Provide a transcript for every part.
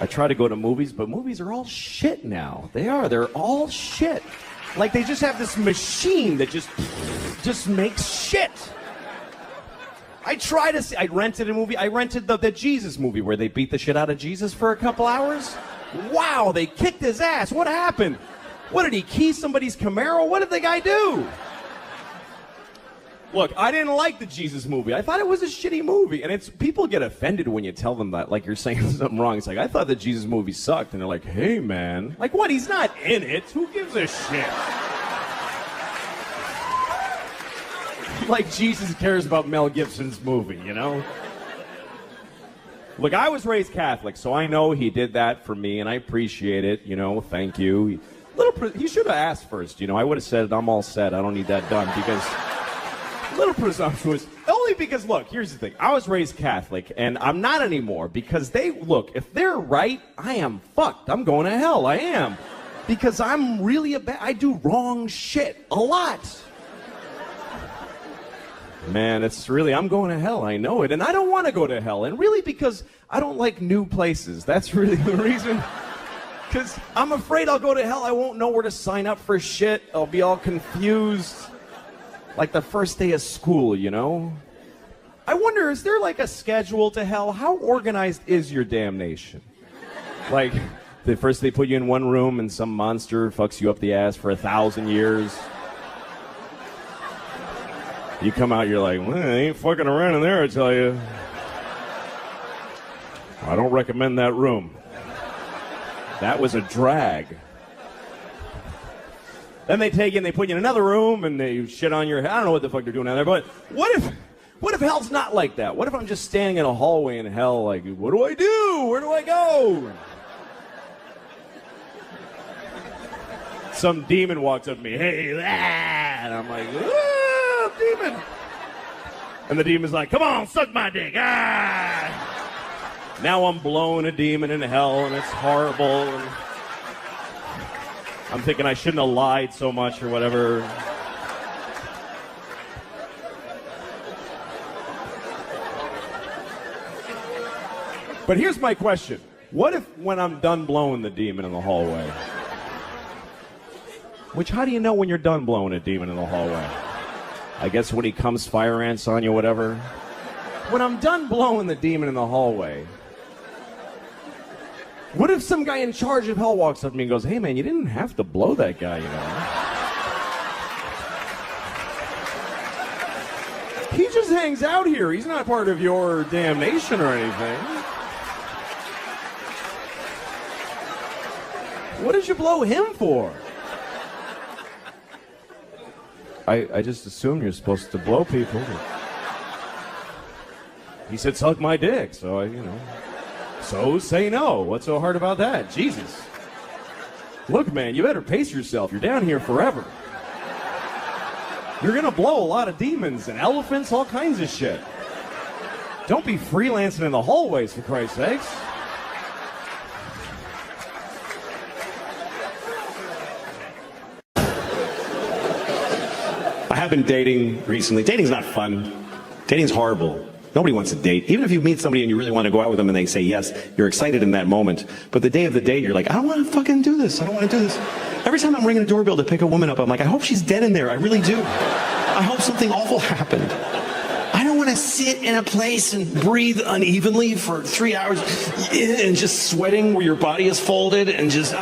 I try to go to movies, but movies are all shit now. They're all shit. Like they just have this machine that just makes shit. I rented a movie. I rented the Jesus movie where they beat the shit out of Jesus for a couple hours. Wow, they kicked his ass. What happened? What did he key somebody's Camaro? What did the guy do? Look, I didn't like the Jesus movie. I thought it was a shitty movie. And people get offended when you tell them that, like you're saying something wrong. It's like, I thought the Jesus movie sucked. And they're like, hey, man. Like, what? He's not in it. Who gives a shit? Like Jesus cares about Mel Gibson's movie, you know? Look, I was raised Catholic, so I know he did that for me, and I appreciate it, you know, thank you. He should have asked first, you know. I would have said, I'm all set. I don't need that done, because... A little presumptuous. Only because, look, here's the thing. I was raised Catholic, and I'm not anymore because look, if they're right, I am fucked. I'm going to hell. I am. Because I'm really I do wrong shit. A lot. Man, I'm going to hell. I know it. And I don't want to go to hell. And really because I don't like new places. That's really the reason. Because I'm afraid I'll go to hell. I won't know where to sign up for shit. I'll be all confused. Like the first day of school, you know? I wonder, is there like a schedule to hell? How organized is your damnation? Like, first they put you in one room and some monster fucks you up the ass for 1,000 years. You come out, you're like, well, I ain't fucking around in there, I tell you. I don't recommend that room. That was a drag. Then they take you and they put you in another room and they shit on your head. I don't know what the fuck they're doing down there, but what if hell's not like that? What if I'm just standing in a hallway in hell like, what do I do? Where do I go? Some demon walks up to me, hey, and I'm like, ah, demon. And the demon's like, come on, suck my dick. Ah. Now I'm blowing a demon into hell and it's horrible. And I'm thinking I shouldn't have lied so much or whatever. But here's my question. What if when I'm done blowing the demon in the hallway? How do you know when you're done blowing a demon in the hallway? I guess when he comes fire ants on you, whatever. When I'm done blowing the demon in the hallway, what if some guy in charge of hell walks up to me and goes, hey, man, you didn't have to blow that guy, you know? He just hangs out here. He's not part of your damnation or anything. What did you blow him for? I just assumed you're supposed to blow people. He said, suck my dick, so So say no. What's so hard about that? Jesus. Look, man, you better pace yourself. You're down here forever. You're gonna blow a lot of demons and elephants, all kinds of shit. Don't be freelancing in the hallways, for Christ's sakes. I have been dating recently. Dating's not fun. Dating's horrible. Nobody wants to date. Even if you meet somebody and you really want to go out with them and they say yes, you're excited in that moment. But the day of the date, you're like, I don't want to fucking do this. I don't want to do this. Every time I'm ringing a doorbell to pick a woman up, I'm like, I hope she's dead in there. I really do. I hope something awful happened. I don't want to sit in a place and breathe unevenly for 3 hours and just sweating where your body is folded and just,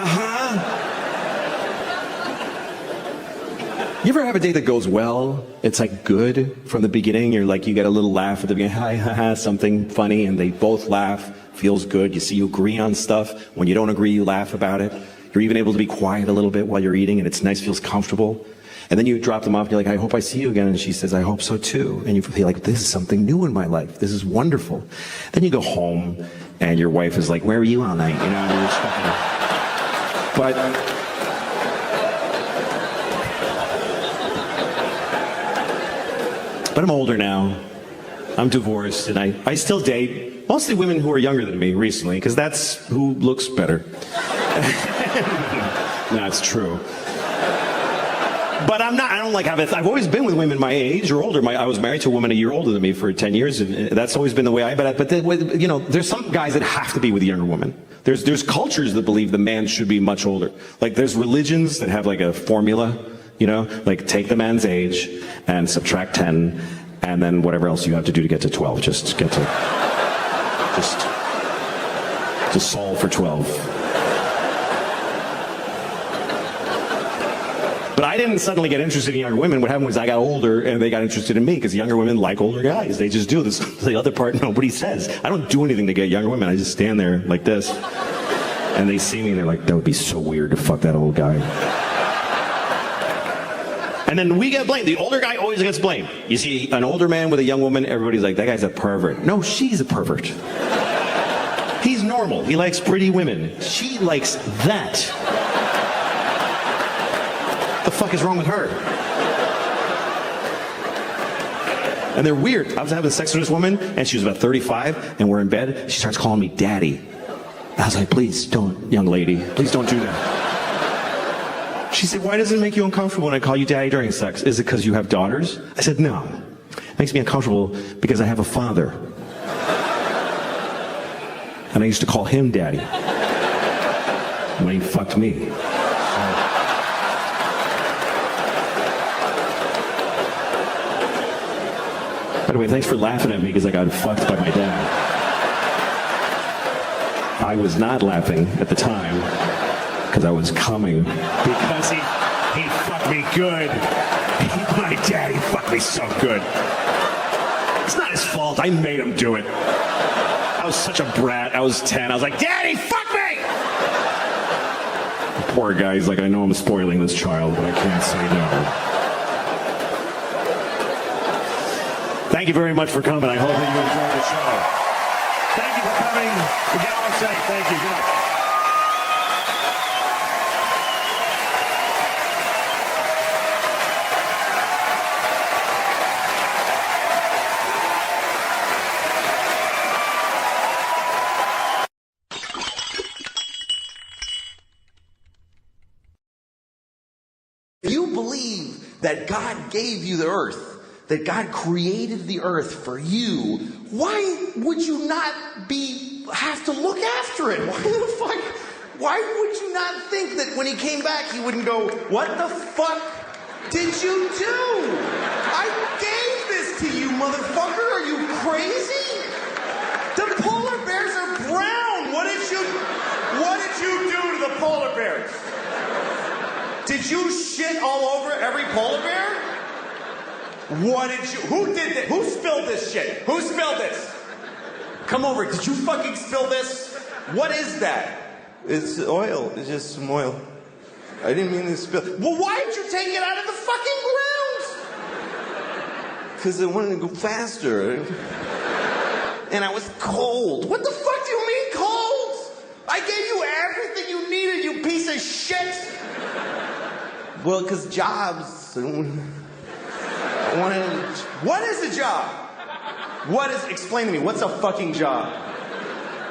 You ever have a date that goes well? It's like good from the beginning. You're like, you get a little laugh at the beginning, hi, ha, ha, something funny, and they both laugh. Feels good. You agree on stuff. When you don't agree, you laugh about it. You're even able to be quiet a little bit while you're eating, and it's nice, feels comfortable. And then you drop them off, and you're like, I hope I see you again. And she says, I hope so too. And you feel like, this is something new in my life. This is wonderful. Then you go home, and your wife is like, where were you all night? You know, But I'm older now. I'm divorced, and I still date mostly women who are younger than me recently, because that's who looks better. That's true. But I've always been with women my age or older. I was married to a woman a year older than me for 10 years, and that's always been the way but there's some guys that have to be with a younger woman. There's cultures that believe the man should be much older. Like there's religions that have like a formula, you know, like take the man's age and subtract 10, and then whatever else you have to do to get to 12. Just solve for 12. But I didn't suddenly get interested in younger women. What happened was I got older and they got interested in me because younger women like older guys. They just do this. The other part nobody says. I don't do anything to get younger women. I just stand there like this. And they see me and they're like, that would be so weird to fuck that old guy. And then we get blamed. The older guy always gets blamed. You see an older man with a young woman, everybody's like, that guy's a pervert. No, she's a pervert. He's normal. He likes pretty women. She likes that. What the fuck is wrong with her? And they're weird. I was having sex with this woman, and she was about 35, and we're in bed. She starts calling me daddy. I was like, please don't, young lady. Please don't do that. She said, why does it make you uncomfortable when I call you daddy during sex? Is it because you have daughters? I said, no. It makes me uncomfortable because I have a father. And I used to call him daddy when he fucked me. By the way, thanks for laughing at me because I got fucked by my dad. I was not laughing at the time because I was coming. Because he fucked me good. My daddy fucked me so good. It's not his fault. I made him do it. I was such a brat. I was 10. I was like, Daddy, fuck me! The poor guy, he's like, I know I'm spoiling this child, but I can't say no. Thank you very much for coming. I hope that you enjoyed the show. Thank you for coming. We get all safe. Thank you. Good night. If you believe that God gave you the earth, that God created the earth for you, why would you not have to look after it? Why would you not think that when he came back he wouldn't go, what the fuck did you do? I gave this to you, motherfucker. Are you crazy? The polar bears are brown. What did you do to the polar bears? Did you shit all over every polar bear? Who did this? Who spilled this shit? Who spilled this? Come over. Did you fucking spill this? What is that? It's oil. It's just some oil. I didn't mean to spill. Well, why did you take it out of the fucking ground? Because I wanted to go faster. And I was cold. What the fuck do you mean cold? I gave you everything you needed, you piece of shit. Well, because jobs. What is a job? Explain to me, what's a fucking job?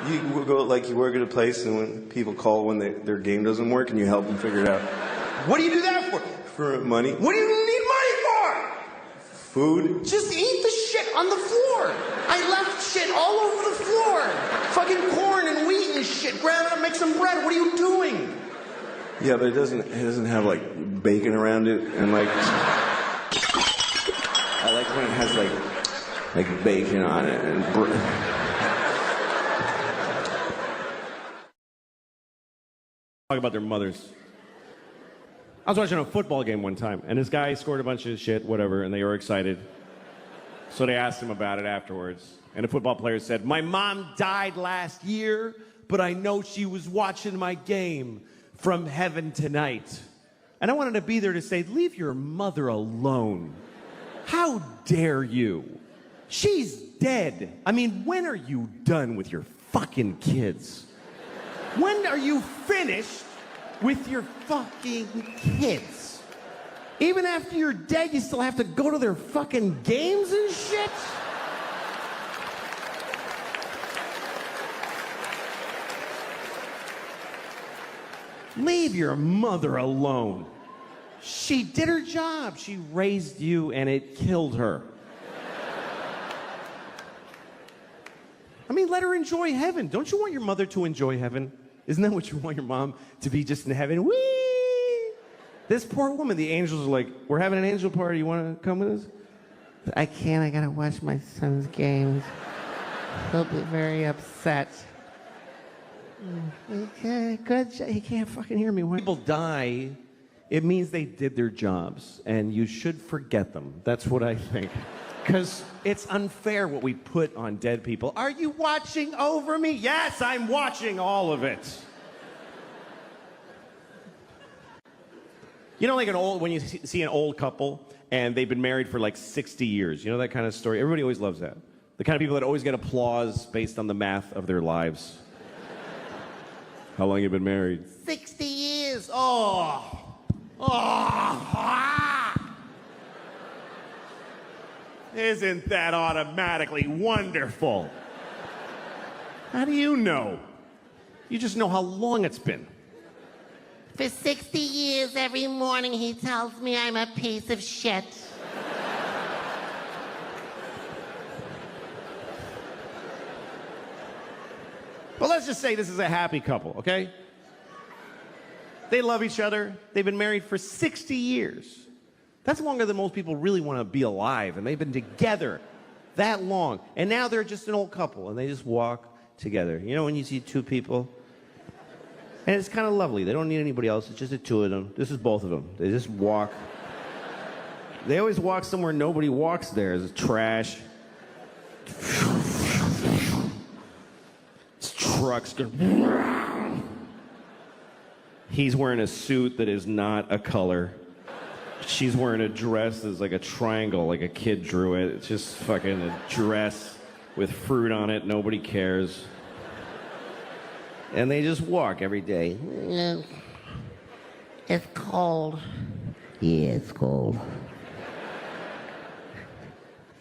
You work at a place, and when people call when their game doesn't work, and you help them figure it out. What do you do that for? For money. What do you need money for? Food. Just eat the shit on the floor. I left shit all over the floor. Fucking corn and wheat and shit. Grab it and make some bread. What are you doing? Yeah, but it doesn't have like bacon around it, and like I like when it has like bacon on it and Talk about their mothers. I was watching a football game one time, and this guy scored a bunch of shit, whatever, and they were excited. So they asked him about it afterwards. And the football player said, my mom died last year, but I know she was watching my game from heaven tonight. And I wanted to be there to say, leave your mother alone. How dare you? She's dead. I mean, when are you done with your fucking kids? When are you finished with your fucking kids? Even after you're dead, you still have to go to their fucking games and shit? Leave your mother alone. She did her job. She raised you and it killed her. I mean, let her enjoy heaven. Don't you want your mother to enjoy heaven? Isn't that what you want your mom to be, just in heaven? Whee! This poor woman, the angels are like, we're having an angel party. You want to come with us? I can't. I gotta watch my son's games. He'll be very upset. Okay, good. He can't fucking hear me. When people die, it means they did their jobs, and you should forget them. That's what I think. Because it's unfair what we put on dead people. Are you watching over me? Yes, I'm watching all of it. You know, like when you see an old couple and they've been married for like 60 years. You know that kind of story? Everybody always loves that. The kind of people that always get applause based on the math of their lives. How long you been married? 60 years. Isn't that automatically wonderful? How do you know? You just know how long it's been. For 60 years, every morning he tells me I'm a piece of shit. But let's just say this is a happy couple, okay? They love each other. They've been married for 60 years. That's longer than most people really want to be alive, and they've been together that long. And now they're just an old couple, and they just walk together. You know when you see two people? And it's kind of lovely. They don't need anybody else. It's just the two of them. This is both of them. They just walk. They always walk somewhere nobody walks there. It's trash. It's trucks. He's wearing a suit that is not a color. She's wearing a dress that's like a triangle, like a kid drew it. It's just fucking a dress with fruit on it. Nobody cares. And they just walk every day. Yeah. It's cold. Yeah, it's cold.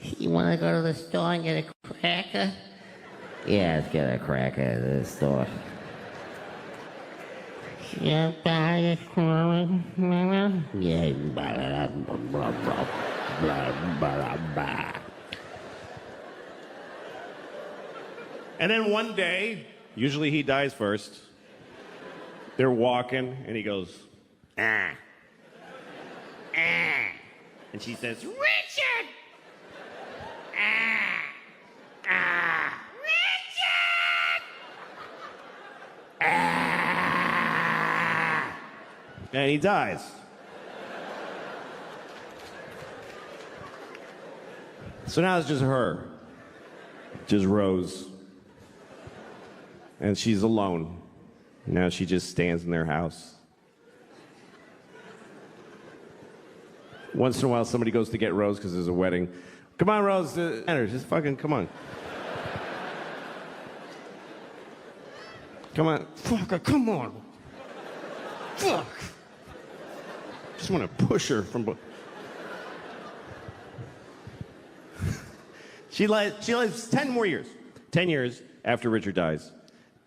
You want to go to the store and get a cracker? Yeah, let's get a cracker at the store. Yeah, buy yeah, blah, blah, blah. And then one day, usually he dies first. They're walking, and he goes, ah. Ah. And she says, Richard! Ah. Ah. Richard! Ah. And he dies. So now it's just her. Just Rose. And she's alone. Now she just stands in their house. Once in a while, somebody goes to get Rose because there's a wedding. Come on, Rose. Just fucking come on. Come on. Fuck, come on. Fuck. Just want to push her from... She lives 10 more years. 10 years after Richard dies.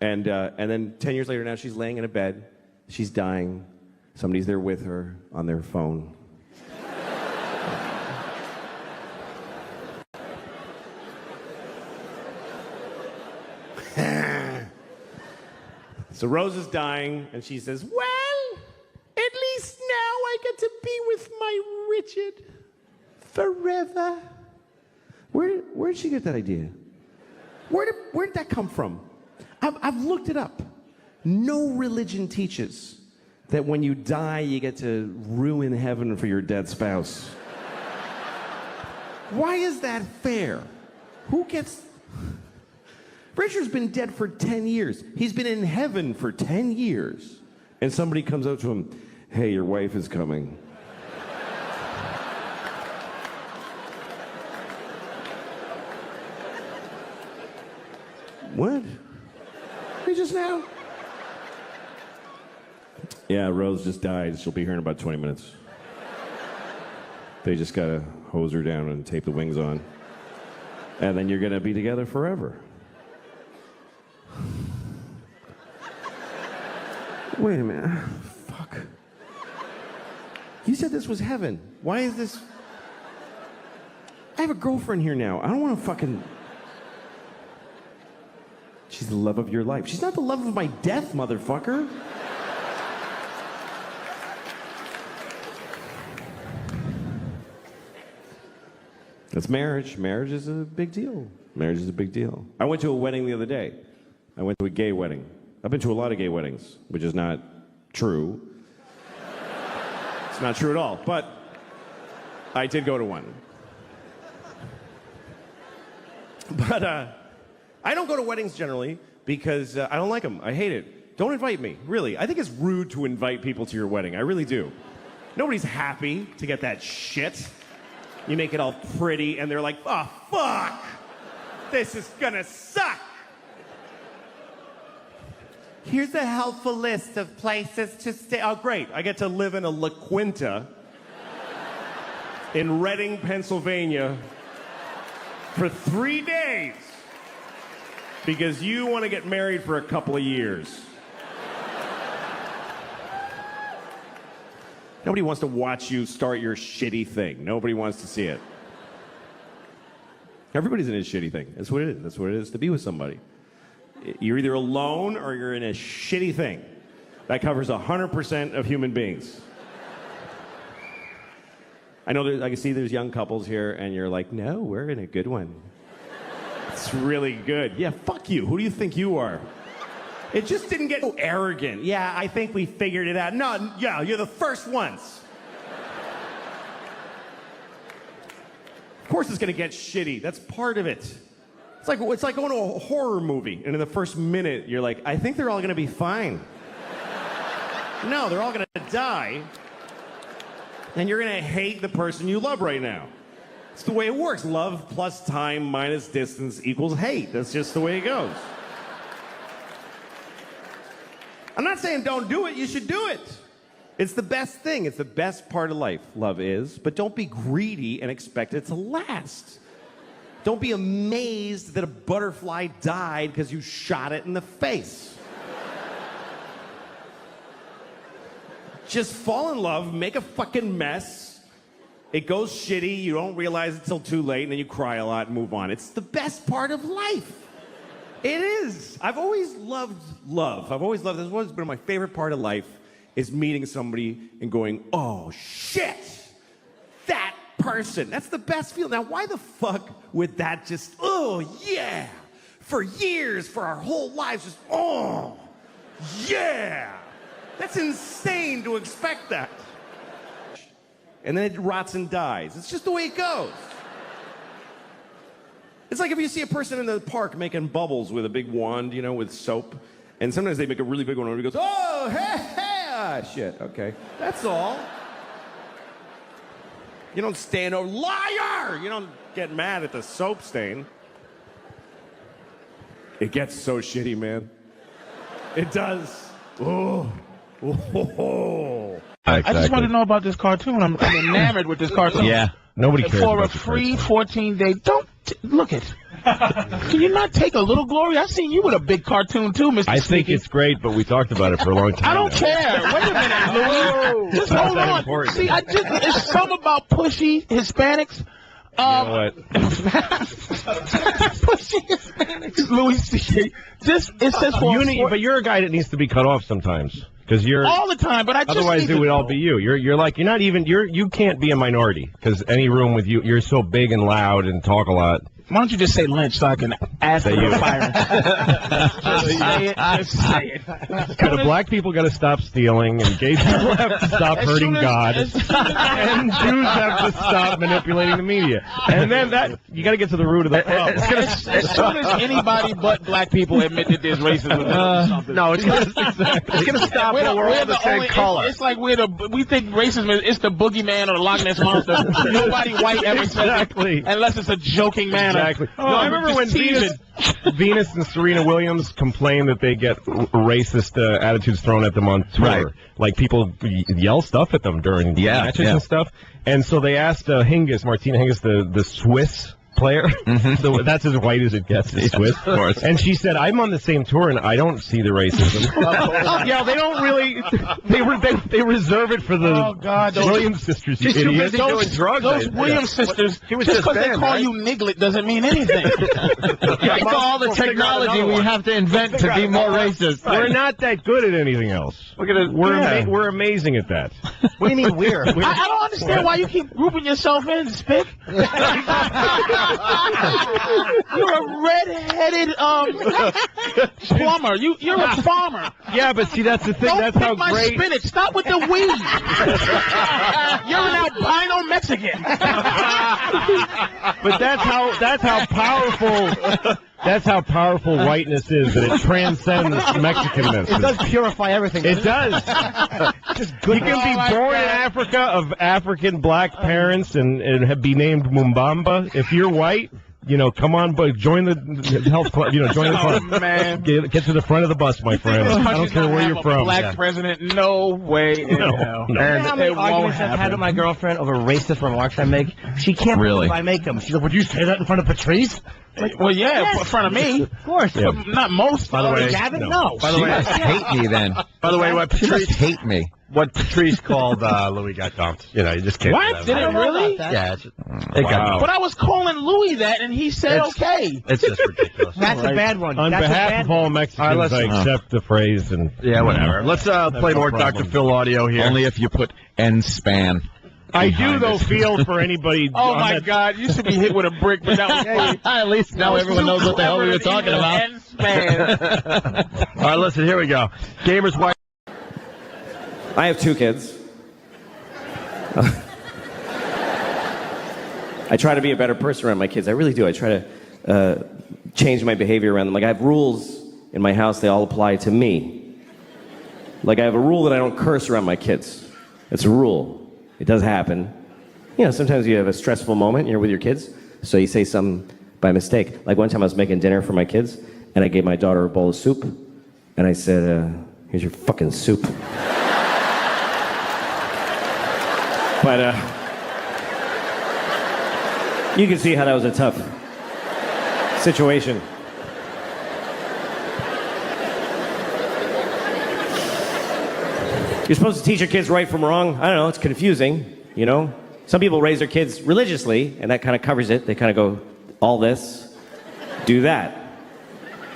And then 10 years later now she's laying in a bed. She's dying. Somebody's there with her on their phone. So Rose is dying, and she says, well, at least now I get to be with my Richard forever. Where'd she get that idea? Where did that come from? I've looked it up. No religion teaches that when you die, you get to ruin heaven for your dead spouse. Why is that fair? Who gets... Richard's been dead for 10 years. He's been in heaven for 10 years. And somebody comes up to him, hey, your wife is coming. What? He just now? Yeah, Rose just died. She'll be here in about 20 minutes. They just gotta hose her down and tape the wings on. And then you're gonna be together forever. Wait a minute. Fuck. You said this was heaven. Why is this... I have a girlfriend here now. I don't want to fucking... She's the love of your life. She's not the love of my death, motherfucker. That's marriage. Marriage is a big deal. Marriage is a big deal. I went to a wedding the other day. I went to a gay wedding. I've been to a lot of gay weddings, which is not true. It's not true at all, but I did go to one. But I don't go to weddings generally because I don't like them. I hate it. Don't invite me, really. I think it's rude to invite people to your wedding. I really do. Nobody's happy to get that shit. You make it all pretty, and they're like, oh, fuck! This is gonna suck! Here's a helpful list of places to stay. Oh, great. I get to live in a La Quinta in Reading, Pennsylvania for 3 days because you want to get married for a couple of years. Nobody wants to watch you start your shitty thing. Nobody wants to see it. Everybody's in a shitty thing. That's what it is. That's what it is to be with somebody. You're either alone or you're in a shitty thing. That covers 100% of human beings. I know I can see there's young couples here, and you're like, no, we're in a good one. It's really good. Yeah, fuck you. Who do you think you are? It just didn't get so arrogant. Yeah, I think we figured it out. No, yeah, you're the first ones. Of course it's going to get shitty. That's part of it. It's like going to a horror movie, and in the first minute, you're like, I think they're all going to be fine. No, they're all going to die, and you're going to hate the person you love right now. It's the way it works. Love plus time minus distance equals hate. That's just the way it goes. I'm not saying don't do it. You should do it. It's the best thing. It's the best part of life, love is. But don't be greedy and expect it to last. Don't be amazed that a butterfly died because you shot it in the face. Just fall in love, make a fucking mess. It goes shitty, you don't realize it till too late, and then you cry a lot and move on. It's the best part of life. It is. I've always loved love. It's always been my favorite part of life is meeting somebody and going, oh, shit, that person. That's the best feeling. Now, why the fuck would that just, oh, yeah, for years, for our whole lives, just, oh, yeah. That's insane to expect that. And then it rots and dies. It's just the way it goes. It's like if you see a person in the park making bubbles with a big wand, you know, with soap, and sometimes they make a really big one and he goes, oh, hey, ah, shit, okay. That's all. You don't stand over, liar! You don't get mad at the soap stain. It gets so shitty, man. It does. Oh. Oh. I just want to know about this cartoon. I'm enamored with this cartoon. Yeah, nobody cares For a about the free cartoon. 14-day, look it. Can you not take a little glory? I've seen you with a big cartoon too, Mr. I think Sneaky. it's great, but we talked about it for a long time. I don't now. care. Wait a minute, Louis. Just Not hold that on. important. See, it's something about pushy Hispanics. You know what? Pushy Hispanics, Louis C.K. It says But you're a guy that needs to be cut off sometimes because you're all the time. But I just otherwise need it to would all know. be you. You can't be a minority because any room with you, you're so big and loud and talk a lot. Why don't you just say Lynch so I can ask for you. the firing? Just say it. Just say it. The black people got to stop stealing, and gay people have to stop hurting God, and Jews have to stop manipulating the media. And then you got to get to the root of the problem. As soon as anybody but black people admit that there's racism, No, it's going to stop when we're all the same color. It's like we think racism is the boogeyman or the Loch Ness monster. Nobody white ever says Exactly. it unless it's a joking manner. Exactly. No, I remember when Venus and Serena Williams complained that they get racist attitudes thrown at them on Twitter. Right. Like people yell stuff at them during matches and stuff. And so they asked Martina Hingis, the Swiss player. So that's as white as it gets, is Swiss. Of course. And she said, I'm on the same tour, and I don't see the racism. Yeah, they don't really. They reserve it for the Williams sisters. She's too busy doing drugs. Those Williams sisters, just because they call you Niglet doesn't mean anything. Think of all the technology we have to invent to be more racist. We're not that good at anything else. We're amazing at that. What do you mean we're? I don't understand why you keep grouping yourself in, Spick. You're a red-headed plumber. You're a farmer. Yeah, but see, that's the thing. Don't that's pick how my great. spinach. Stop with the weed. You're an albino Mexican. But that's how powerful. That's how powerful whiteness is, that it transcends Mexicanness. It does purify everything. It does. You can be born in Africa of African black parents and be named Mumbamba. If you're white, come on, but join the health club. Join the club. Oh, man. Get to the front of the bus, my friend. I don't care where you're from. Black president, no way in hell. And how many arguments I've had with my girlfriend over racist remarks I make? She can't believe I make them. She's like, would you say that in front of Patrice? Well, yeah, in front of me. Of course. Yeah. Not most. By the way, Gavin, no. By the way, hate me then. By the way, what Patrice hate me. What Patrice called Louis got dumped. You just can't. What? Did it really? Yeah. It got. But I was calling Louis that, and he said okay. It's just ridiculous. That's a bad one. On behalf of all Mexicans, I accept the phrase. And yeah, whatever. Let's play more Dr. Phil audio here. Only if you put N-SPAN. I do, though, feel for anybody. Oh, my God. You should be hit with a brick, but that was funny. At least now everyone knows what the hell we were talking about. All right, listen, here we go. Gamers White. I have 2 kids. I try to be a better person around my kids. I really do. I try to change my behavior around them. Like, I have rules in my house. They all apply to me. Like, I have a rule that I don't curse around my kids. It's a rule. It does happen. Sometimes you have a stressful moment, you're with your kids, so you say something by mistake. Like one time I was making dinner for my kids, and I gave my daughter a bowl of soup, and I said, here's your fucking soup. But, you can see how that was a tough situation. You're supposed to teach your kids right from wrong. I don't know, it's confusing, Some people raise their kids religiously, and that kind of covers it. They kind of go, all this, do that.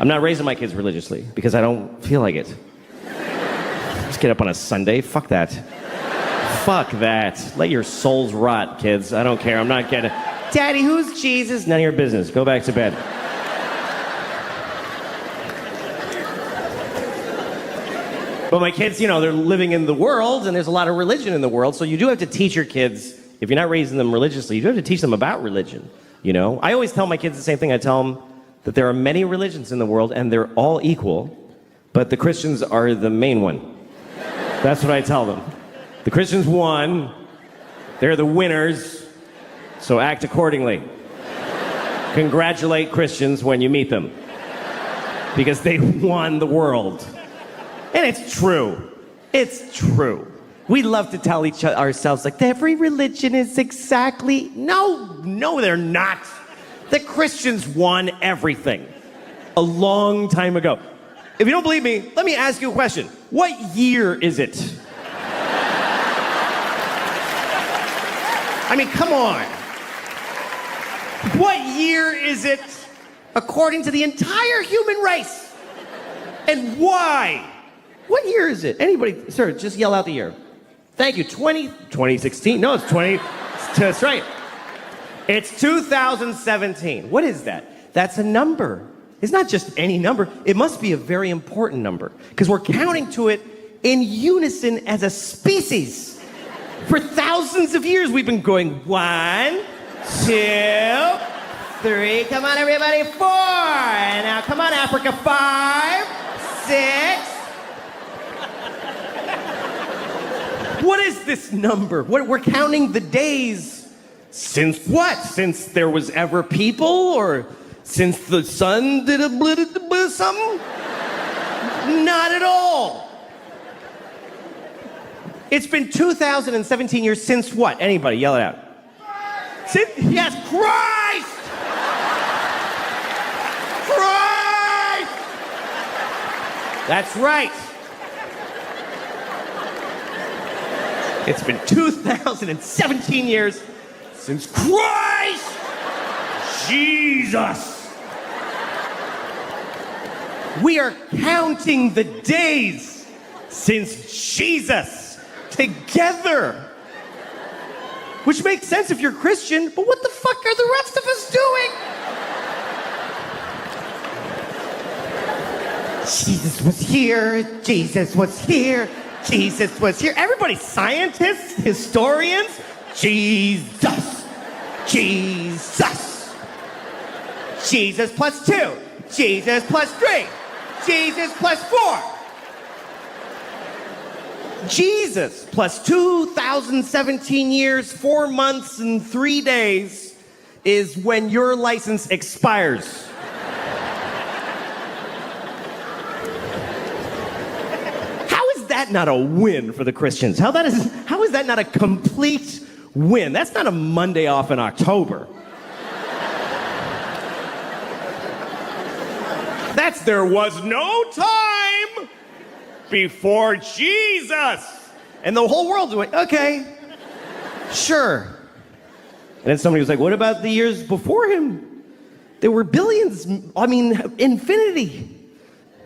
I'm not raising my kids religiously, because I don't feel like it. Just get up on a Sunday, fuck that. Fuck that. Let your souls rot, kids. I don't care, I'm not getting it. Daddy, who's Jesus? None of your business. Go back to bed. But my kids, they're living in the world, and there's a lot of religion in the world, so you do have to teach your kids, if you're not raising them religiously, you do have to teach them about religion, I always tell my kids the same thing. I tell them that there are many religions in the world, and they're all equal, but the Christians are the main one. That's what I tell them. The Christians won, they're the winners, so act accordingly. Congratulate Christians when you meet them, because they won the world. And it's true. It's true. We love to tell ourselves, like, every religion is exactly... No, they're not. The Christians won everything a long time ago. If you don't believe me, let me ask you a question. What year is it? I mean, come on. What year is it according to the entire human race? And why? What year is it? Anybody, sir, just yell out the year. Thank you. 2016. No, it's 20. That's right. It's 2017. What is that? That's a number. It's not just any number. It must be a very important number, because we're counting to it in unison as a species. For thousands of years, we've been going 1, 2, 3. Come on, everybody. 4. And now, come on, Africa. 5, 6. What is this number? We're counting the days since what? Since there was ever people, or since the sun did a something? Not at all. It's been 2017 years since what? Anybody, yell it out. Yes, Christ! That's right. It's been 2017 years since Christ Jesus. We are counting the days since Jesus together. Which makes sense if you're Christian, but what the fuck are the rest of us doing? Jesus was here, Jesus was here, Jesus was here. Everybody, scientists, historians, Jesus, Jesus. Jesus plus 2, Jesus plus 3, Jesus plus 4. Jesus plus 2017 years, 4 months, and 3 days is when your license expires. How is that not a win for the Christians? How is that not a complete win? That's not a Monday off in October. That's there was no time before Jesus. And the whole world's like, okay, sure. And then somebody was like, what about the years before him? There were billions, I mean, infinity.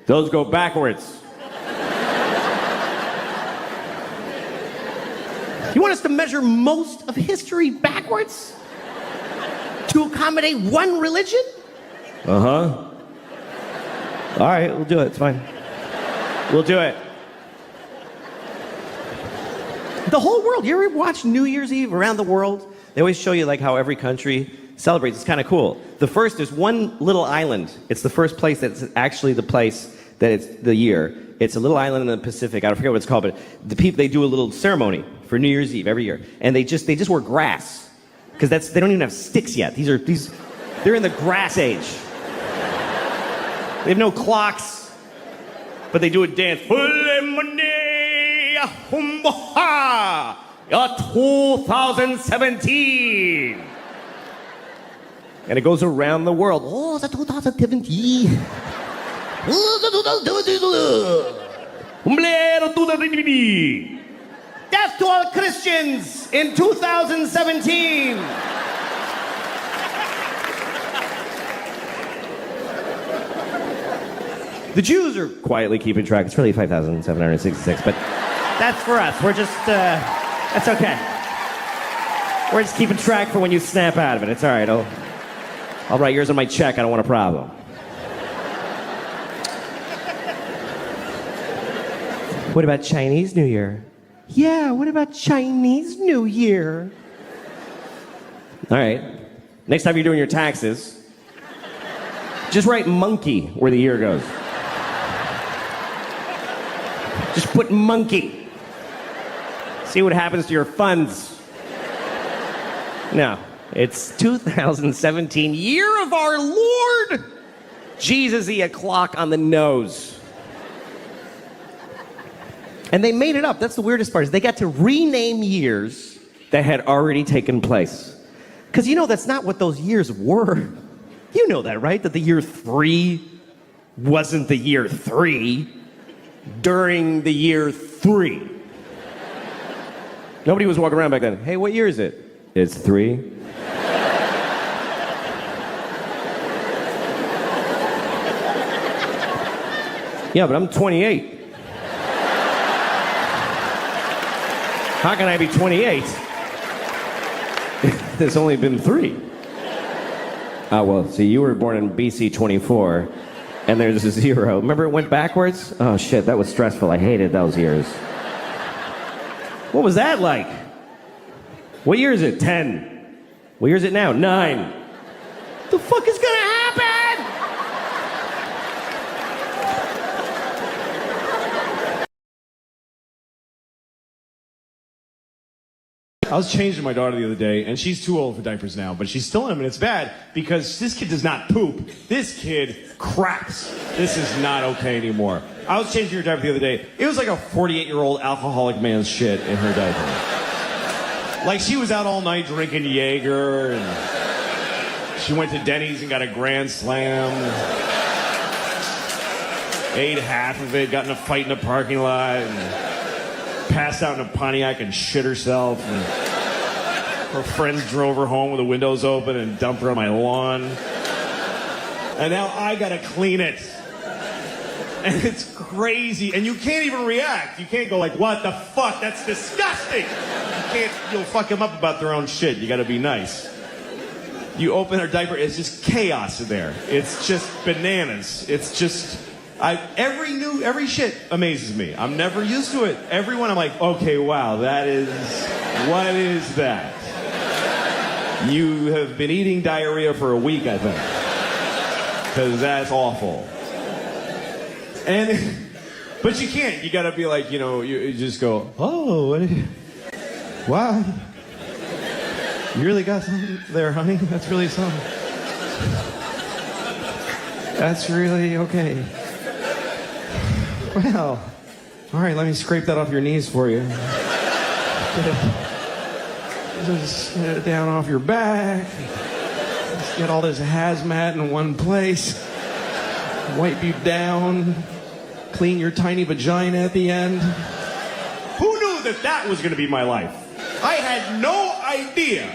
Those go backwards. You want us to measure most of history backwards? To accommodate one religion? Uh-huh. All right, we'll do it. It's fine. We'll do it. The whole world. You ever watch New Year's Eve around the world? They always show you like how every country celebrates. It's kind of cool. The first is one little island. It's the first place that's actually the place that it's the year. It's a little island in the Pacific. I don't forget what it's called, but the people, they do a little ceremony for New Year's Eve every year, and they just wear grass because they don't even have sticks yet. They're in the grass age. They have no clocks, but they do a dance. 2017. And it goes around the world. Oh, the 2017. Death to all Christians in 2017. The Jews are quietly keeping track. It's really 5,766, but that's for us. We're just, that's okay. We're just keeping track for when you snap out of it. It's all right. I'll write yours on my check. I don't want a problem. What about Chinese New Year? Yeah, what about Chinese New Year? All right. Next time you're doing your taxes, just write monkey where the year goes. Just put monkey. See what happens to your funds. No, it's 2017, year of our Lord. Jesus-y, a clock on the nose. And they made it up. That's the weirdest part, is they got to rename years that had already taken place. Because you know that's not what those years were. You know that, right? That the year 3 wasn't the year 3 during the year 3. Nobody was walking around back then. Hey, what year is it? It's 3. Yeah, but I'm 28. How can I be 28? There's only been 3. Oh, well, see, you were born in BC 24, and there's a 0. Remember it went backwards? Oh, shit, that was stressful. I hated those years. What was that like? What year is it? 10. What year is it now? 9. The fuck is gonna happen? I was changing my daughter the other day, and she's too old for diapers now, but she's still in them, and it's bad because this kid does not poop. This kid craps. This is not okay anymore. I was changing her diaper the other day. It was like a 48-year-old alcoholic man's shit in her diaper. Like, she was out all night drinking Jaeger, and she went to Denny's and got a Grand Slam. ate half of it, got in a fight in a parking lot, and passed out in a Pontiac and shit herself. And her friends drove her home with the windows open and dumped her on my lawn. And now I gotta clean it. And it's crazy. And you can't even react. You can't go like, what the fuck? That's disgusting. You'll fuck them up about their own shit. You gotta be nice. You open her diaper, it's just chaos in there. It's just bananas. It's just, every shit amazes me. I'm never used to it. Everyone, I'm like, okay, wow, what is that? You have been eating diarrhea for a week, I think. Because that's awful. But you can't. You gotta be like, you just go, oh, wow. You really got something there, honey? That's really something. That's really okay. Well, all right, let me scrape that off your knees for you. Just get it down off your back. Just get all this hazmat in one place. Wipe you down. Clean your tiny vagina at the end. Who knew that was going to be my life? I had no idea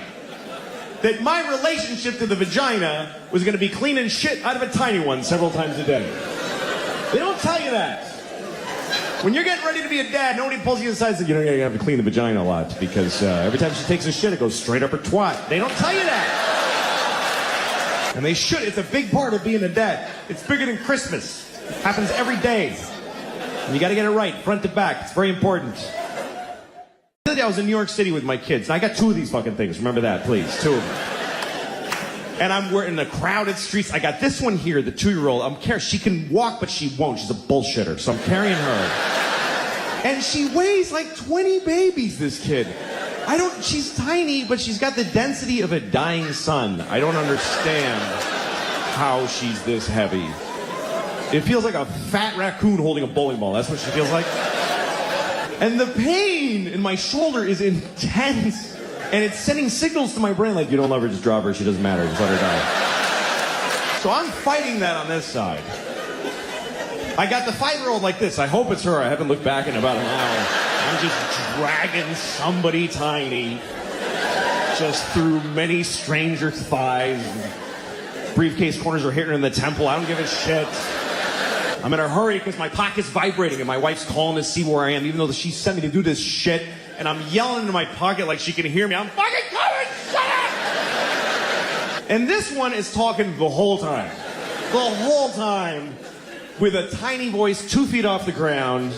that my relationship to the vagina was going to be cleaning shit out of a tiny one several times a day. They don't tell you that. When you're getting ready to be a dad, nobody pulls you aside and says, you have to clean the vagina a lot because every time she takes a shit, it goes straight up her twat. They don't tell you that. And they should. It's a big part of being a dad. It's bigger than Christmas. It happens every day. And you got to get it right, front to back. It's very important. The other day I was in New York City with my kids. And I got 2 of these fucking things. Remember that, please. 2 of them. And we're in the crowded streets. I got this one here, the 2-year-old. She can walk, but she won't. She's a bullshitter. So I'm carrying her. And she weighs like 20 babies, this kid. She's tiny, but she's got the density of a dying sun. I don't understand how she's this heavy. It feels like a fat raccoon holding a bowling ball. That's what she feels like. And the pain in my shoulder is intense. And it's sending signals to my brain like, you don't love her, just drop her. She doesn't matter. Just let her die. So I'm fighting that on this side. I got the 5-year-old like this. I hope it's her. I haven't looked back in about an hour. I'm just dragging somebody tiny just through many strangers' thighs. Briefcase corners are hitting her in the temple. I don't give a shit. I'm in a hurry because my pocket's vibrating and my wife's calling to see where I am, even though she sent me to do this shit. And I'm yelling into my pocket like she can hear me. I'm fucking coming! Shut up! And this one is talking the whole time. The whole time. With a tiny voice 2 feet off the ground.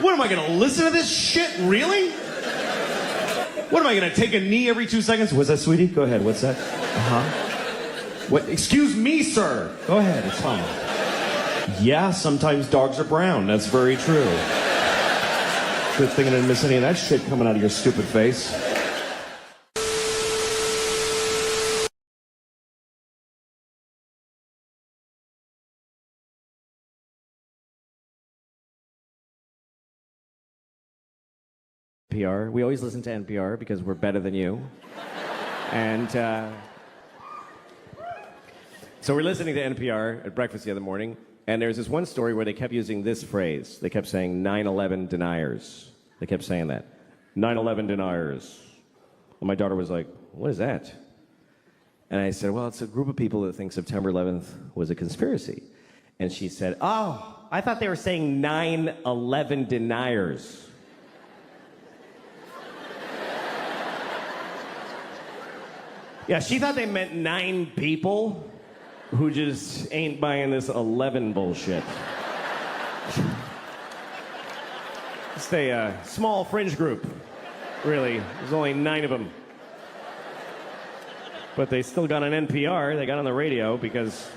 What am I gonna listen to this shit? Really? What am I gonna take a knee every 2 seconds? What's that, sweetie? Go ahead. What's that? What? Excuse me, sir. Go ahead. It's fine. Yeah, sometimes dogs are brown. That's very true. Good thing I didn't miss any of that shit coming out of your stupid face. NPR. We always listen to NPR because we're better than you. And so we're listening to NPR at breakfast the other morning, and there's this one story where they kept using this phrase. They kept saying 9/11 deniers. They kept saying that. 9/11 deniers. And my daughter was like, what is that? And I said, well, it's a group of people that think September 11th was a conspiracy. And she said, oh, I thought they were saying 9/11 deniers. Yeah, she thought they meant 9 people who just ain't buying this 11 bullshit. It's a small fringe group, really. There's only 9 of them. But they still got on NPR, they got on the radio because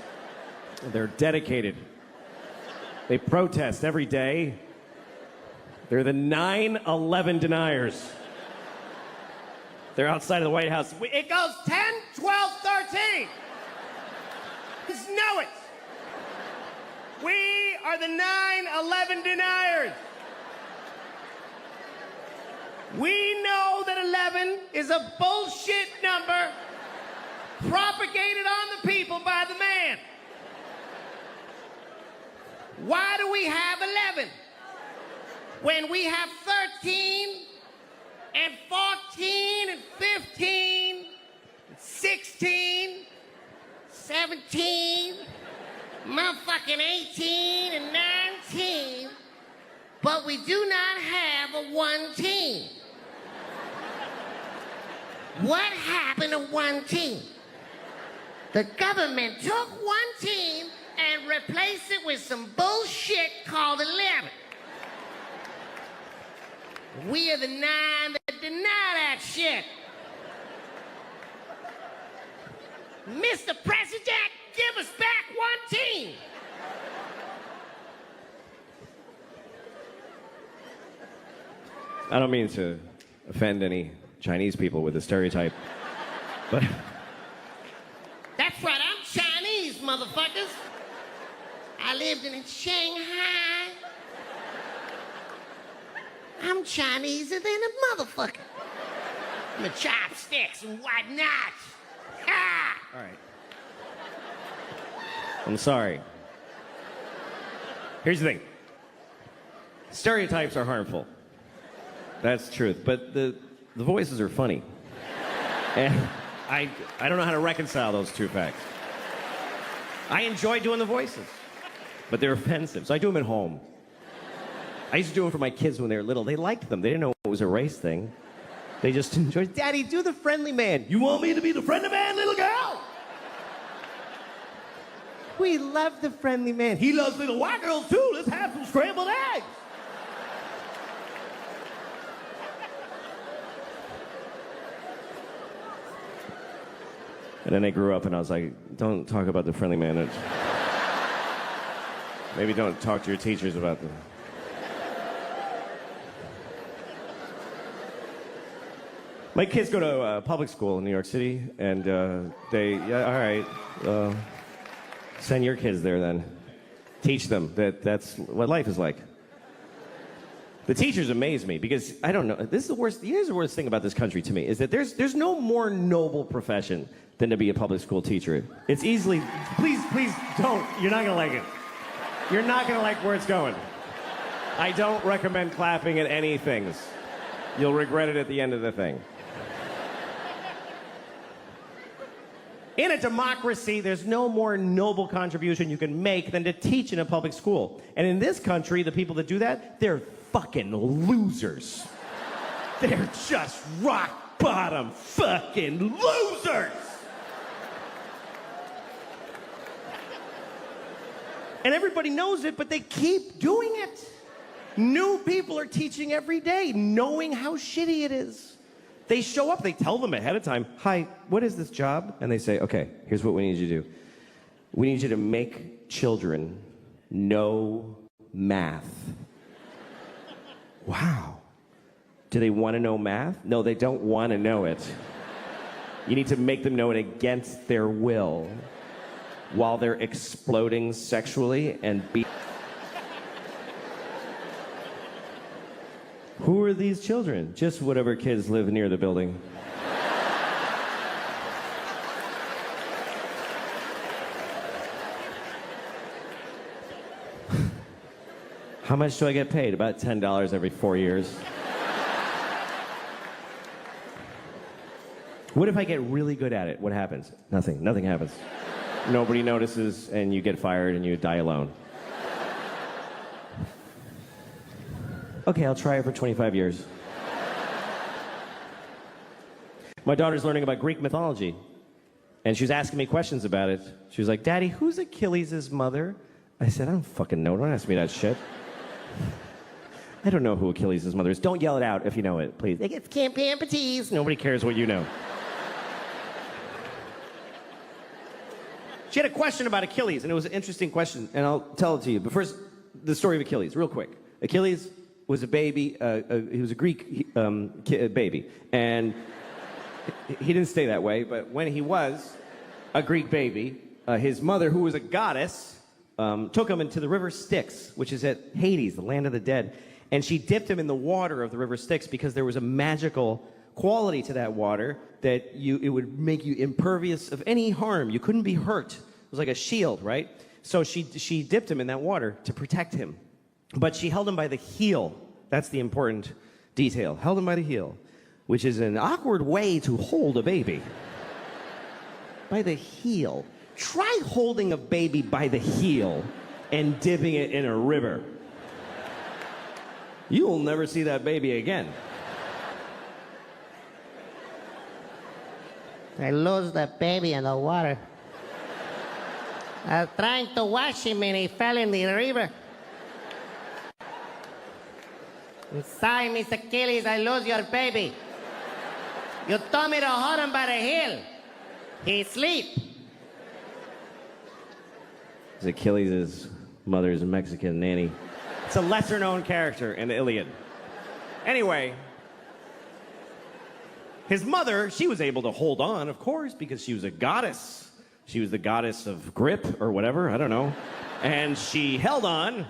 they're dedicated. They protest every day. They're the 9/11 deniers. They're outside of the White House. It goes 10, 12, 13. Just know it. We are the 9/11 deniers. We know that 11 is a bullshit number propagated on the people by the man. Why do we have 11? When we have 13 and 14 and 15, 16, 17, motherfucking 18 and 19, but we do not have a 1 team. What happened to 1 team? The government took 1 team and replaced it with some bullshit called 11. We are the 9 that deny that shit. Mr. President, give us back 1 team. I don't mean to offend any Chinese people with the stereotype, but That's right, I'm Chinese, motherfuckers. I lived in Shanghai. I'm Chineser than a motherfucker. My chopsticks and whatnot. Ah! all right. I'm sorry. Here's the thing. Stereotypes are harmful. That's the truth. But the voices are funny. And I don't know how to reconcile those two facts. I enjoy doing the voices, but they're offensive. So I do them at home. I used to do them for my kids when they were little. They liked them. They didn't know it was a race thing. They just enjoyed, Daddy, do the friendly man. You want me to be the friendly man, little girl? We love the friendly man. He loves little white girls too. Let's have some scrambled eggs. And then I grew up and I was like, don't talk about the friendly man. Maybe don't talk to your teachers about them. My kids go to public school in New York City, and all right, send your kids there then. Teach them that that's what life is like. The teachers amaze me because I don't know. This is the worst. Here's the worst thing about this country to me is that there's no more noble profession than to be a public school teacher. It's easily. Please don't. You're not gonna like it. You're not gonna like where it's going. I don't recommend clapping at any things. You'll regret it at the end of the thing. In a democracy, there's no more noble contribution you can make than to teach in a public school. And in this country, the people that do that, they're fucking losers. They're just rock bottom fucking losers. And everybody knows it, but they keep doing it. New people are teaching every day, knowing how shitty it is. They show up, they tell them ahead of time, hi, what is this job? And they say, okay, here's what we need you to do. We need you to make children know math. Wow. Do they want to know math? No, they don't want to know it. You need to make them know it against their will while they're exploding sexually and Who are these children? Just whatever kids live near the building. How much do I get paid? About $10 every 4 years. What if I get really good at it? What happens? Nothing. Nothing happens. Nobody notices, and you get fired, and you die alone. Okay, I'll try it for 25 years. My daughter's learning about Greek mythology, and she was asking me questions about it. She was like, Daddy, who's Achilles' mother? I said, I don't fucking know. Don't ask me that shit. I don't know who Achilles' mother is. Don't yell it out if you know it, please. It's Camp Amputees. Nobody cares what you know. She had a question about Achilles, and it was an interesting question, and I'll tell it to you. But first, the story of Achilles, real quick. Achilles was a baby, he was a Greek baby, and he didn't stay that way, but when he was a Greek baby, his mother, who was a goddess, took him into the river Styx, which is at Hades, the land of the dead, and she dipped him in the water of the river Styx because there was a magical quality to that water that it would make you impervious of any harm. You couldn't be hurt. It was like a shield, right? So she dipped him in that water to protect him. But she held him by the heel. That's the important detail. Held him by the heel, which is an awkward way to hold a baby. By the heel. Try holding a baby by the heel and dipping it in a river. You'll never see that baby again. I lost the baby in the water. I was trying to wash him and he fell in the river. I'm sorry, Miss Achilles, I lost your baby. You told me to hold him by the heel. He sleep. Achilles' mother's Mexican nanny. It's a lesser-known character in the Iliad. Anyway, his mother, she was able to hold on, of course, because she was a goddess. She was the goddess of grip or whatever, I don't know. And she held on,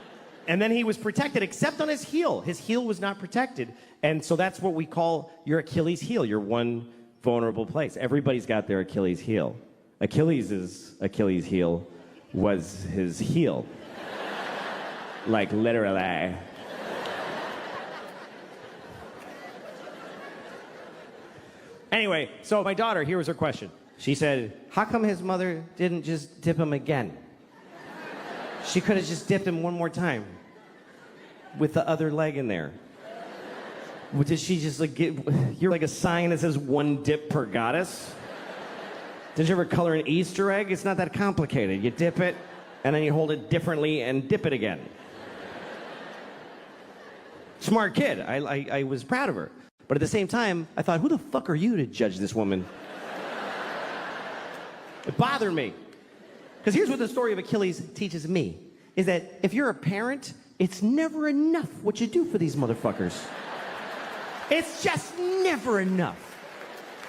and then he was protected, except on his heel. His heel was not protected. And so that's what we call your Achilles heel, your one vulnerable place. Everybody's got their Achilles heel. Achilles' Achilles heel was his heel. Like literally. Anyway, so my daughter, here was her question. She said, how come his mother didn't just dip him again? She could have just dipped him one more time with the other leg in there. Did she just like you're like a sign that says one dip per goddess? Did you ever color an Easter egg? It's not that complicated. You dip it, and then you hold it differently and dip it again. Smart kid. I was proud of her. But at the same time, I thought, who the fuck are you to judge this woman? It bothered me. Because here's what the story of Achilles teaches me, is that if you're a parent, it's never enough what you do for these motherfuckers. It's just never enough.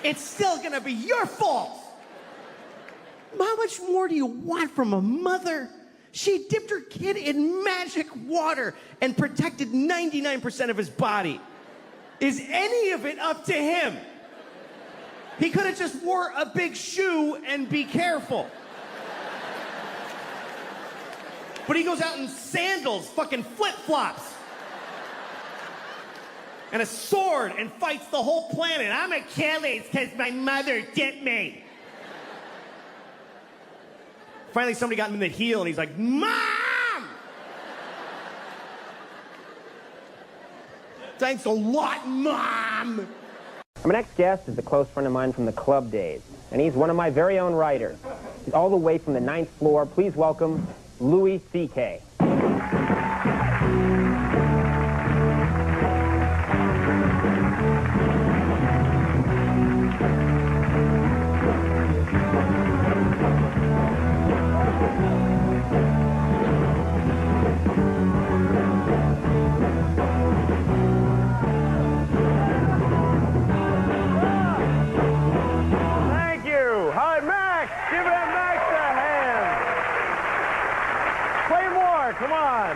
It's still gonna be your fault. How much more do you want from a mother? She dipped her kid in magic water and protected 99% of his body. Is any of it up to him? He could have just wore a big shoe and be careful. But he goes out in sandals, fucking flip-flops, and a sword and fights the whole planet. I'm Achilles because my mother dipped me. Finally, somebody got him in the heel, and he's like, Mom! Thanks a lot, Mom! Our next guest is a close friend of mine from the club days, and he's one of my very own writers. He's all the way from the 9th floor. Please welcome Louis C.K. Come on.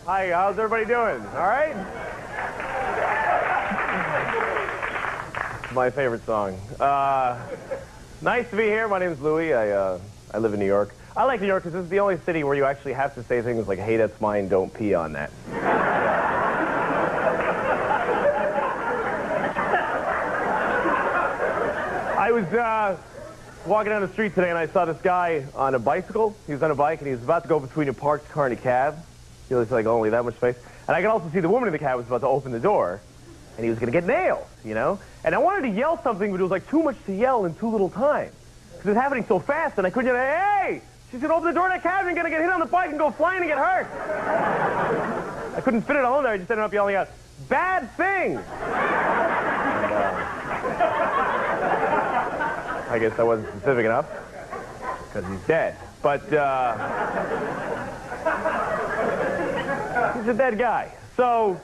Hi, how's everybody doing? All right? My favorite song. Nice to be here. My name's Louis. I live in New York. I like New York because this is the only city where you actually have to say things like, hey, that's mine, don't pee on that. I was walking down the street today and I saw this guy on a bicycle. He was on a bike and he was about to go between a parked car and a cab. He was like only that much space. And I could also see the woman in the cab was about to open the door and he was going to get nailed, you know? And I wanted to yell something, but it was like too much to yell in too little time. Because it was happening so fast and I couldn't yell, hey! She's going to open the door of that cab and going to get hit on the bike and go flying and get hurt. I couldn't fit it all in there. I just ended up yelling out, bad thing! I guess that wasn't specific enough, because he's dead. But, he's a dead guy. So,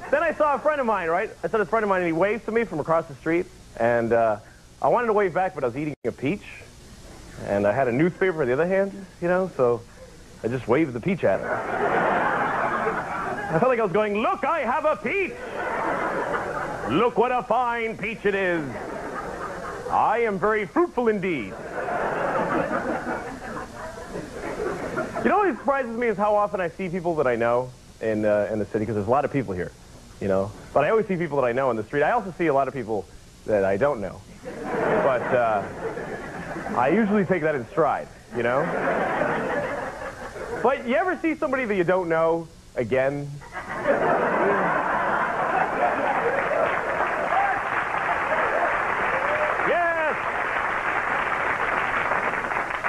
then I saw a friend of mine, right? I saw this friend of mine, and he waved to me from across the street, and I wanted to wave back, but I was eating a peach, and I had a newspaper in the other hand, you know, so I just waved the peach at him. I felt like I was going, look, I have a peach! Look what a fine peach it is. I am very fruitful indeed. You know what surprises me is how often I see people that I know in the city, because there's a lot of people here, you know. But I always see people that I know in the street. I also see a lot of people that I don't know. But I usually take that in stride, you know. But you ever see somebody that you don't know again?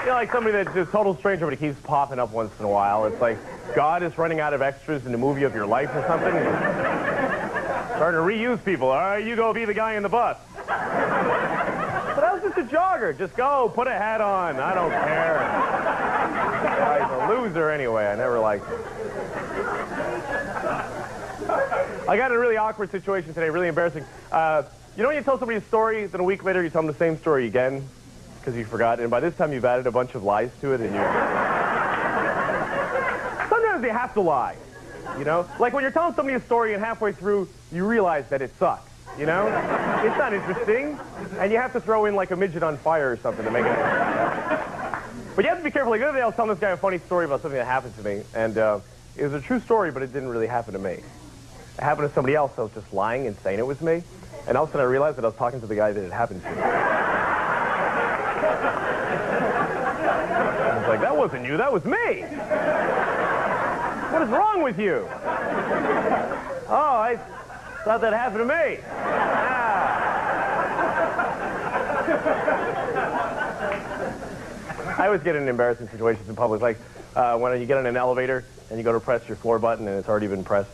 You know, like somebody that's just a total stranger, but he keeps popping up once in a while. It's like God is running out of extras in the movie of your life or something. Starting to reuse people. All right, you go be the guy in the bus. But I was just a jogger. Just go, put a hat on. I don't care. Guy's a loser anyway. I never liked him. I got in a really awkward situation today, really embarrassing. You know when you tell somebody a story, then a week later you tell them the same story again? Because you forgot, and by this time you've added a bunch of lies to it, and you... Sometimes they have to lie, you know? Like when you're telling somebody a story and halfway through you realize that it sucks, you know? It's not interesting, and you have to throw in like a midget on fire or something to make it... But you have to be careful. Like the other day I was telling this guy a funny story about something that happened to me, and it was a true story, but it didn't really happen to me. It happened to somebody else. I was just lying and saying it was me, and all of a sudden I realized that I was talking to the guy that it happened to. I was like, that wasn't you, that was me. What is wrong with you? Oh, I thought that happened to me. I always get in embarrassing situations in public, like when you get in an elevator and you go to press your floor button and it's already been pressed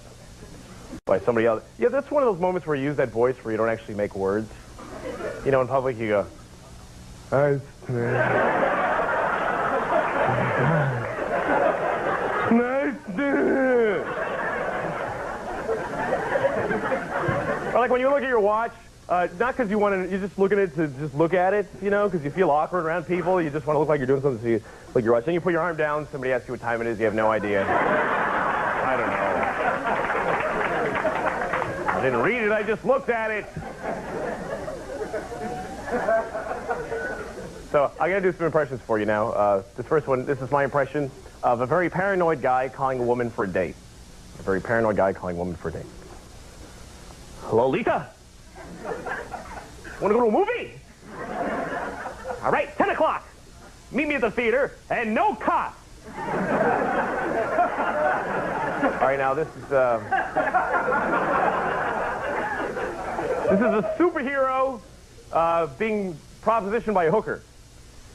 by somebody else. Yeah, that's one of those moments where you use that voice where you don't actually make words. You know, in public you go, nice. Or like when you look at your watch, not because you want to, you're just looking at it to just look at it, you know, because you feel awkward around people. You just want to look like you're doing something, so you look at your watch. Then you put your arm down, somebody asks you what time it is, you have no idea. I don't know. I didn't read it, I just looked at it. So I'm going to do some impressions for you now. This first one, this is my impression of a very paranoid guy calling a woman for a date. A very paranoid guy calling a woman for a date. Hello, Lisa? Want to go to a movie? All right, 10 o'clock. Meet me at the theater, and no cops. All right, now this is a superhero being propositioned by a hooker.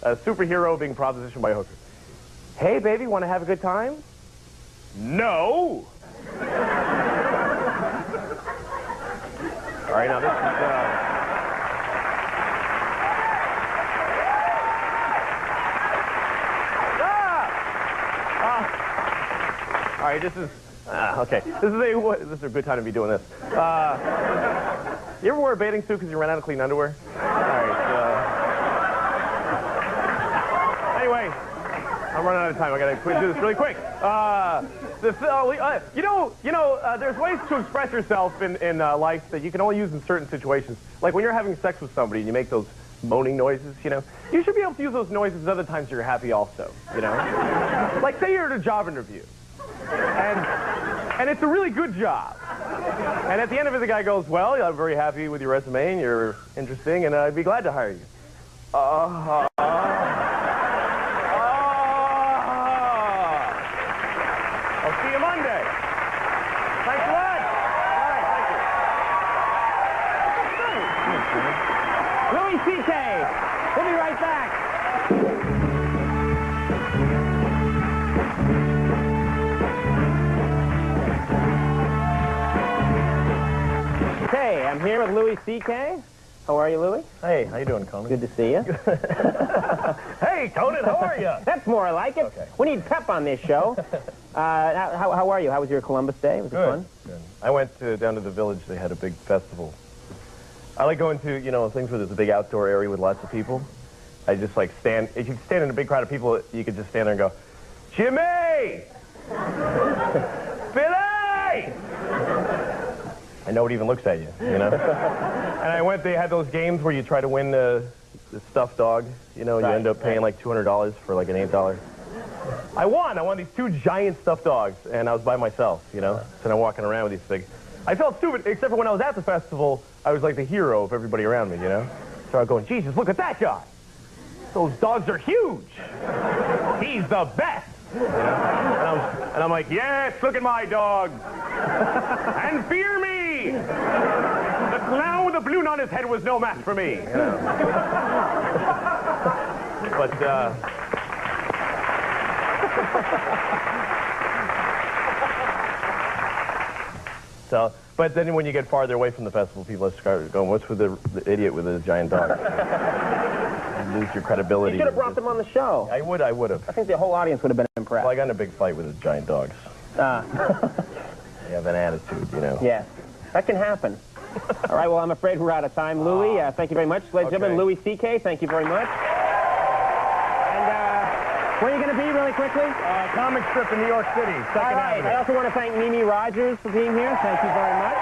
A superhero being propositioned by a hooker. Hey, baby, want to have a good time? No. All right, now this is... all right, this is... okay. This is a good time to be doing this. You ever wear a bathing suit because you ran out of clean underwear? All right. Anyway, I'm running out of time. I gotta do this really quick. There's ways to express yourself in life that you can only use in certain situations. Like when you're having sex with somebody and you make those moaning noises, you know, you should be able to use those noises other times you're happy also, you know? Like say you're at a job interview, and it's a really good job. And at the end of it, the guy goes, well, I'm very happy with your resume and you're interesting, and I'd be glad to hire you. I'll see you Monday. Thanks a lot. All right, thank you. Louis C.K. We'll be right back. Hey, I'm here with Louis C.K. How are you, Louis? Hey, how you doing, Conan? Good to see you. Hey, Conan, how are you? That's more like it. Okay. We need pep on this show. How are you? How was your Columbus Day? Was it fun? Good. I went down to the village. They had a big festival. I like going to, you know, things where there's a big outdoor area with lots of people. I just like stand. If you stand in a big crowd of people, you could just stand there and go, Jimmy! Billy! and nobody even looks at you, you know? And I went, they had those games where you try to win the stuffed dog, you know, you end up paying like $200 for like an $8. I won these 2 giant stuffed dogs, and I was by myself, you know? So I'm walking around with these things. I felt stupid, except for when I was at the festival, I was like the hero of everybody around me, you know? So I was going, Jesus, look at that guy. Those dogs are huge. He's the best. You know? And I'm like, yes, look at my dog. And fear me. The clown with the balloon on his head was no match for me. You know? But, so, but then when you get farther away from the festival, people start going, what's with the idiot with the giant dog? You lose your credibility. You should have brought them on the show. I would have. I think the whole audience would have been impressed. Well, I got in a big fight with the giant dogs. They have an attitude, you know. Yes, that can happen. All right, well, I'm afraid we're out of time. Louis, thank you very much. Ladies and gentlemen, Louis C.K., thank you very much. And where are you going to be really quickly? Comic strip in New York City, 2nd Avenue. I also want to thank Mimi Rogers for being here. Thank you very much.